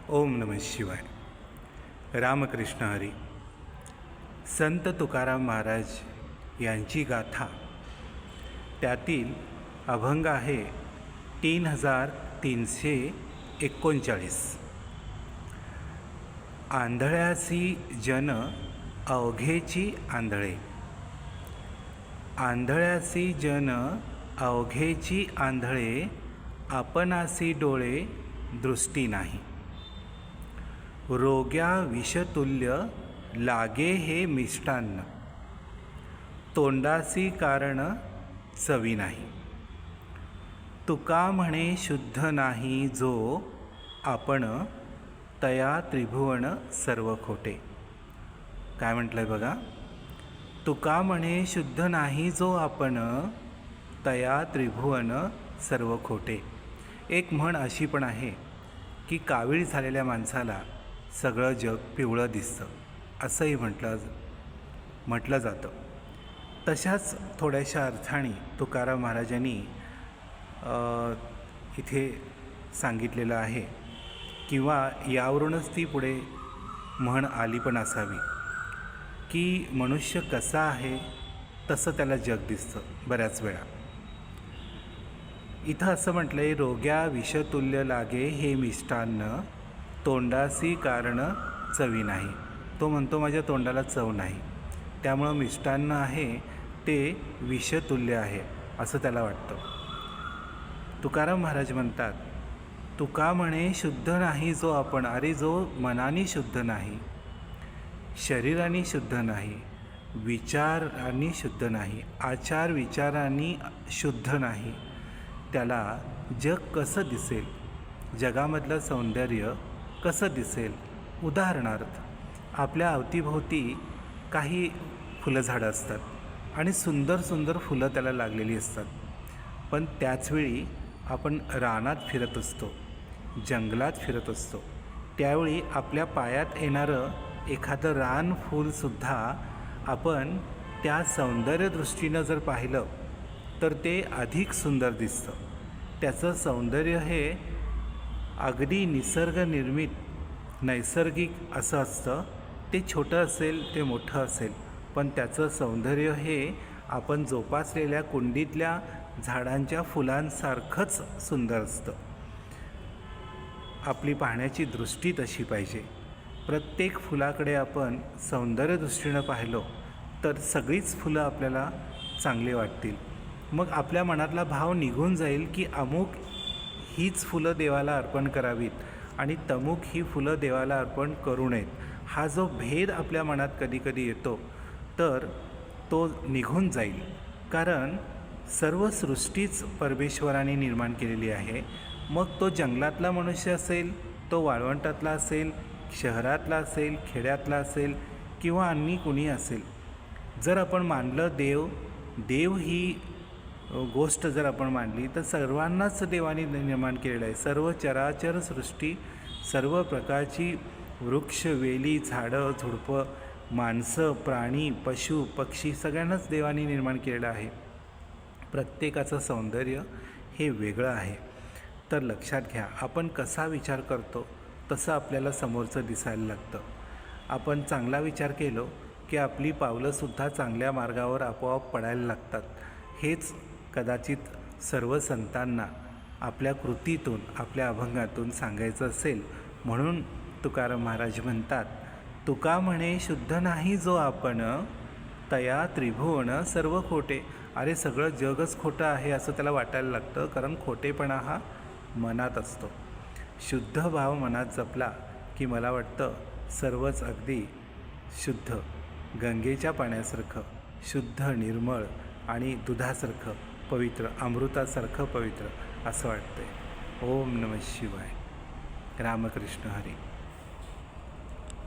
ओम नमः शिवाय. रामकृष्ण हरी. संत तुकाराम महाराज यांची गाथा, त्यातील अभंग आहे 3339. आंधळ्यासी जन अवघेची आंधळे. आंधळ्यासी जन अवघेची आंधळे, आपणासी डोळे दृष्टी नाही. रोग्या विषतुल्य लागे हे मिष्टान्न, तोंडासी कारण चवी नाही. तुका म्हणे शुद्ध नाही जो आपण, तया त्रिभुवन सर्व खोटे. काय म्हटलंय बघा, तुका म्हणे शुद्ध नाही जो आपण, तया त्रिभुवन सर्व खोटे. एक म्हण अशी पण आहे की कावीळ झालेल्या माणसाला सगळं जग पिवळं दिसतं, असंही म्हटलं जातं. तशाच थोड्याशा अर्थाने तुकाराम महाराजांनी इथे सांगितलेलं आहे, किंवा यावरूनच ती पुढे म्हण आली पण असावी की मनुष्य कसा आहे तसं त्याला जग दिसतं बऱ्याच वेळा. इथं असं म्हटलं आहे, रोग्या विषतुल्य लागे हे मिष्टान्न, तोंडासी कारण चवी नाही. तो म्हणतो माझ्या तोंडाला चव नाही, त्यामुळं मिष्टान्न आहे ते विषतुल्य आहे असं त्याला वाटतं. तुकाराम महाराज म्हणतात, तुका म्हणे शुद्ध नाही जो आपण. अरे जो मनाने शुद्ध नाही, शरीराने शुद्ध नाही, विचारांनी शुद्ध नाही, आचार विचारांनी शुद्ध नाही, त्याला जग कसं दिसेल, जगामधलं सौंदर्य कसं दिसेल. उदाहरणार्थ, आपल्या अवतीभोवती काही फुलझाडं असतात आणि सुंदर सुंदर फुलं त्याला लागलेली असतात, पण त्याचवेळी आपण रानात फिरत असतो, जंगलात फिरत असतो, त्यावेळी आपल्या पायात येणारं एखादं रान फूलसुद्धा आपण त्या सौंदर्यदृष्टीनं जर पाहिलं तर ते अधिक सुंदर दिसतं. त्याचं सौंदर्य हे अगदी निसर्गनिर्मित नैसर्गिक असं असतं. ते छोटं असेल, ते मोठं असेल, पण त्याचं सौंदर्य हे आपण जोपासलेल्या कुंडीतल्या झाडांच्या फुलांसारखंच सुंदर असतं. आपली पाहण्याची दृष्टी तशी पाहिजे. प्रत्येक फुलाकडे आपण सौंदर्यदृष्टीनं पाहिलो तर सगळीच फुलं आपल्याला चांगली वाटतील. मग आपल्या मनातला भाव निघून जाईल की अमुक हीच फुलं देवाला अर्पण करावीत आणि तमुक ही फुलं देवाला अर्पण करू नयेत. हा जो भेद आपल्या मनात कधी कधी येतो तर तो निघून जाईल. कारण सर्व सृष्टीच परमेश्वराने निर्माण केलेली आहे. मग तो जंगलातला मनुष्य असेल, तो वाळवंटातला असेल, शहरातला असेल, खेड्यातला असेल, किंवा अन्य कुणी असेल, जर आपण मानलं देव ही गोष्ट जर आपण मांडली तर सर्वांनाच देवाने निर्माण केलेलं आहे. सर्व चराचर सृष्टी, सर्व प्रकारची वृक्ष, वेली, झाडं, झुडपं, माणसं, प्राणी, पशु, पक्षी सगळ्यांनाच देवाने निर्माण केलेलं आहे. प्रत्येकाचं सौंदर्य हे वेगळं आहे. तर लक्षात घ्या, आपण कसा विचार करतो तसं आपल्याला समोरचं दिसायला लागतं. आपण चांगला विचार केलो की आपली पावलंसुद्धा चांगल्या मार्गावर आपोआप पडायला लागतात. हेच कदाचित सर्व संतांना आपल्या कृतीतून, आपल्या अभंगातून सांगायचं असेल. म्हणून तुकाराम महाराज म्हणतात, तुका म्हणे शुद्ध नाही जो आपण, तया त्रिभुवन सर्व खोटे. अरे सगळं जगच खोटं आहे असं त्याला वाटायला लागतं, कारण खोटेपणा हा मनात असतो. शुद्ध भाव मनात जपला की मला वाटतं सर्वच अगदी शुद्ध, गंगेच्या पाण्यासारखं शुद्ध, निर्मळ आणि दुधासारखं पवित्र, अमृतासारखं पवित्र असं वाटतंय. ओम नमः शिवाय. रामकृष्ण हरी.